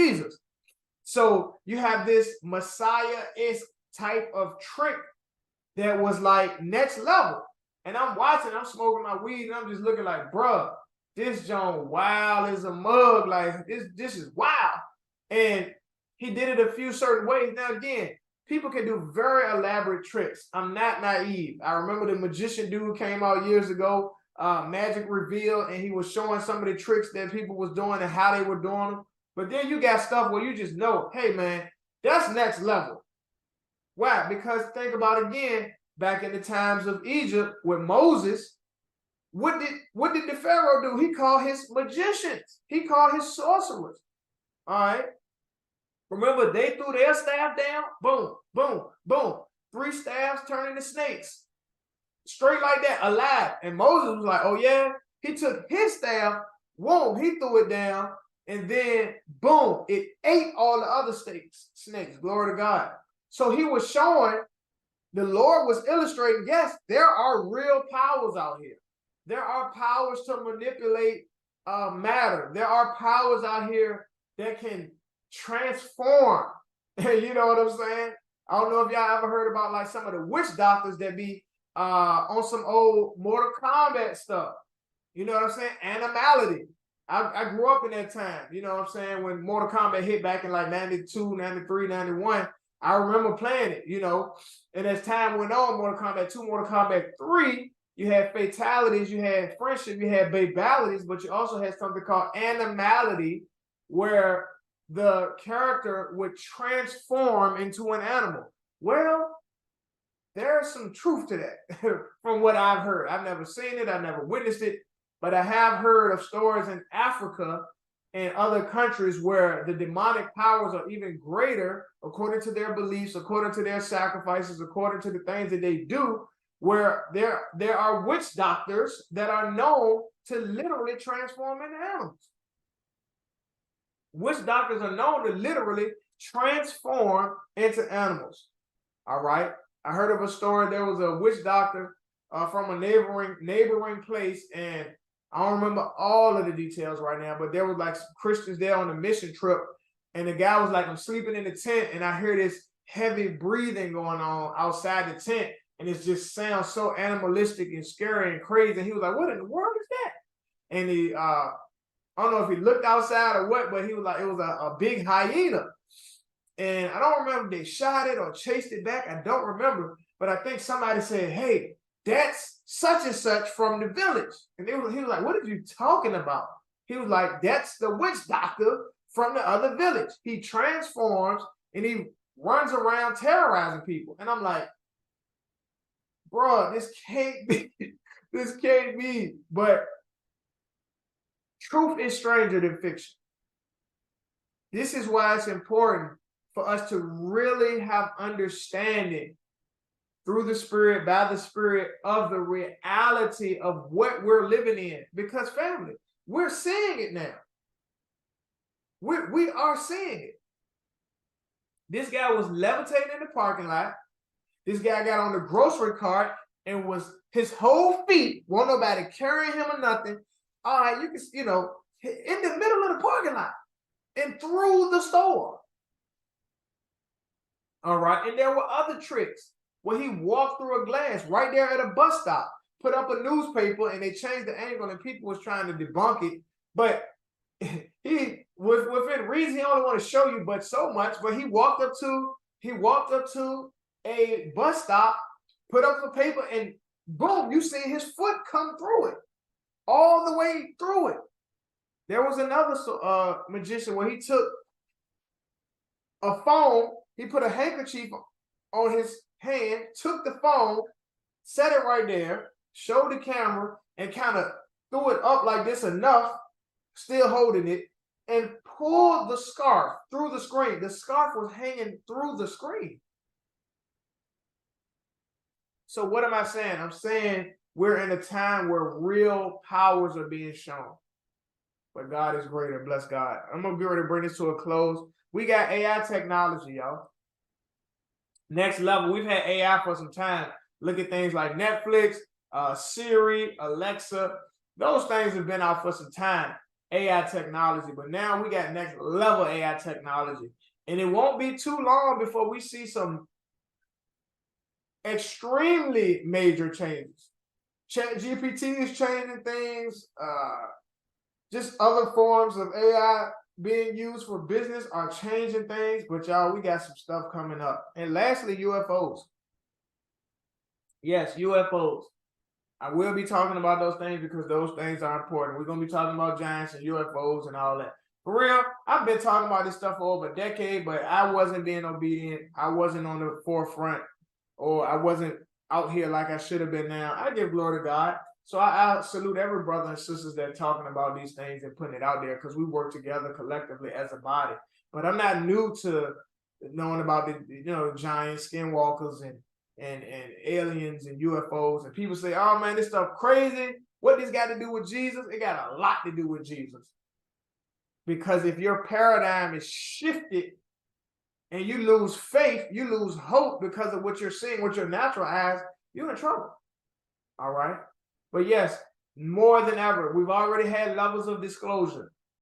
Jesus. So you have this Messiah-esque type of trick that was like next level. And I'm watching, I'm smoking my weed, and I'm just looking like, bruh, this John wild as a mug. Like, this is wild. And he did it a few certain ways. Now, again, people can do very elaborate tricks. I'm not naive. I remember the magician dude came out years ago, Magic Reveal, and he was showing some of the tricks that people was doing and how they were doing them. But then you got stuff where you just know, hey, man, that's next level. Why? Because think about, again, back in the times of Egypt with Moses, what did the Pharaoh do? He called his magicians. He called his sorcerers. All right. Remember, they threw their staff down. Boom, boom, boom. 3 staffs turning into snakes. Straight like that, alive. And Moses was like, oh, yeah. He took his staff. Whoa, he threw it down. And then, boom, it ate all the other snakes. Glory to God. So he was showing, the Lord was illustrating, yes, there are real powers out here. There are powers to manipulate matter. There are powers out here that can transform. You know what I'm saying? I don't know if y'all ever heard about like some of the witch doctors that be on some old Mortal Kombat stuff. You know what I'm saying? Animality. I grew up in that time. You know what I'm saying? When Mortal Kombat hit back in like 92, 93, 91. I remember playing it, you know, and as time went on, Mortal Kombat 2, Mortal Kombat 3, you had fatalities, you had friendship, you had babalities, but you also had something called animality, where the character would transform into an animal. Well, there's some truth to that from what I've heard. I've never seen it, I've never witnessed it, but I have heard of stories in Africa and other countries where the demonic powers are even greater, according to their beliefs, according to their sacrifices, according to the things that they do, where there are witch doctors that are known to literally transform into animals. Witch doctors are known to literally transform into animals. All right. I heard of a story. There was a witch doctor from a neighboring place, and I don't remember all of the details right now, but there were like some Christians there on a mission trip, and the guy was like, I'm sleeping in the tent, and I hear this heavy breathing going on outside the tent, and it just sounds so animalistic and scary and crazy. And he was like, what in the world is that? And he, I don't know if he looked outside or what, but he was like, it was a big hyena. And I don't remember if they shot it or chased it back. I don't remember, but I think somebody said, hey, that's such and such from the village. And he was like, what are you talking about? He was like, that's the witch doctor from the other village. He transforms and he runs around terrorizing people. And I'm like, bro, this can't be. This can't be. But truth is stranger than fiction. This is why it's important for us to really have understanding through the Spirit, by the Spirit, of the reality of what we're living in. Because family, we're seeing it now. We are seeing it. This guy was levitating in the parking lot. This guy got on the grocery cart and was his whole feet, won't nobody carrying him or nothing. All right, you can, you know, in the middle of the parking lot and through the store. All right, and there were other tricks where he walked through a glass right there at a bus stop, put up a newspaper, and they changed the angle, and people was trying to debunk it. But he, within reason, he only want to show you but so much. But he walked up to a bus stop, put up the paper, and boom, you see his foot come through it, all the way through it. There was another magician where he took a phone, he put a handkerchief on his hand, took the phone, set it right there, showed the camera, and kind of threw it up like this enough, still holding it, and pulled the scarf through the screen. The scarf was hanging through the screen. So what am I saying? I'm saying we're in a time where real powers are being shown. But God is greater. Bless God. I'm going to be ready to bring this to a close. We got AI technology, y'all. Next level. We've had AI for some time. Look at things like Netflix, Siri, Alexa. Those things have been out for some time. AI technology, but now we got next level AI technology. And it won't be too long before we see some extremely major changes. ChatGPT is changing things. Just other forms of AI being used for business are changing things. But y'all, we got some stuff coming up. And lastly, UFOs. Yes, UFOs. I will be talking about those things because those things are important. We're going to be talking about giants and UFOs and all that. For real, I've been talking about this stuff for over a decade, but I wasn't being obedient. I wasn't on the forefront, or I wasn't out here like I should have been now. I give glory to God. So I salute every brother and sisters that are talking about these things and putting it out there, because we work together collectively as a body. But I'm not new to knowing about the giant skinwalkers and aliens and UFOs. And people say, oh man, this stuff crazy. What this got to do with Jesus? It got a lot to do with Jesus. Because if your paradigm is shifted and you lose faith, you lose hope because of what you're seeing with your natural eyes, you're in trouble. All right. But yes, more than ever, we've already had levels of disclosure.